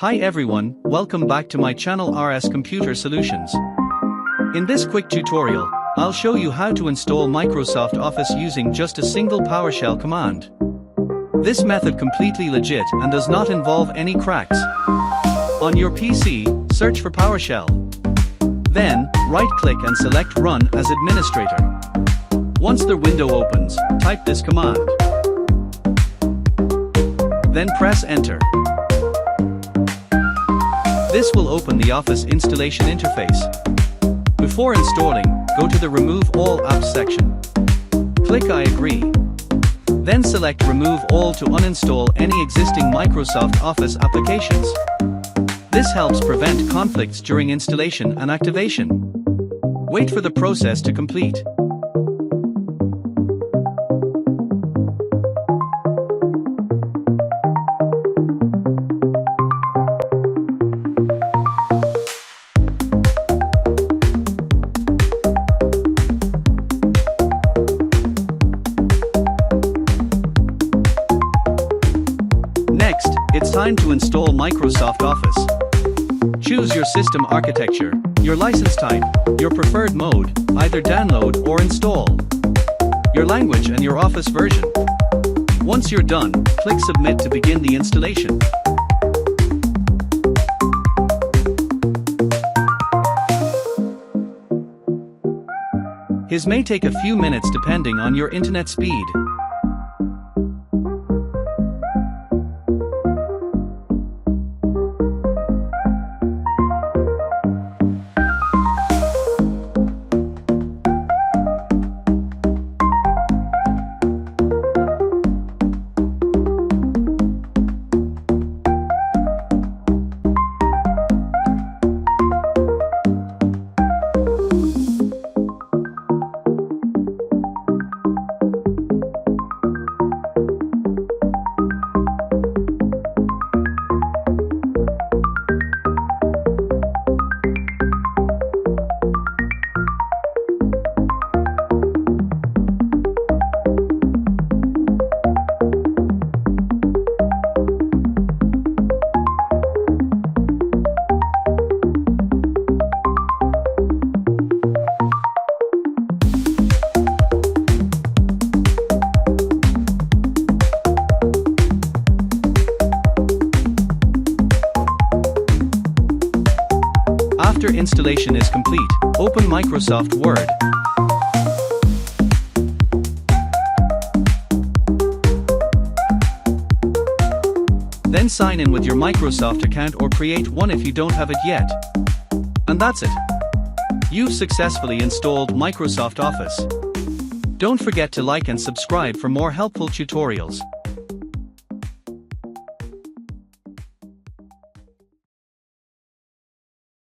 Hi everyone, welcome back to my channel RS Computer Solutions. In this quick tutorial, I'll show you how to install Microsoft Office using just a single PowerShell command. This method completely legit and does not involve any cracks. On your PC, search for PowerShell. Then, right-click and select Run as Administrator. Once the window opens, type this command. Then press Enter. This will open the Office installation interface. Before installing, go to the Remove All Apps section. Click I agree. Then select Remove All to uninstall any existing Microsoft Office applications. This helps prevent conflicts during installation and activation. Wait for the process to complete. Next, it's time to install Microsoft Office. Choose your system architecture, your license type, your preferred mode, either download or install, your language and your Office version. Once you're done, click Submit to begin the installation. This may take a few minutes depending on your internet speed. After installation is complete, open Microsoft Word. Then sign in with your Microsoft account or create one if you don't have it yet. And that's it. You've successfully installed Microsoft Office. Don't forget to like and subscribe for more helpful tutorials.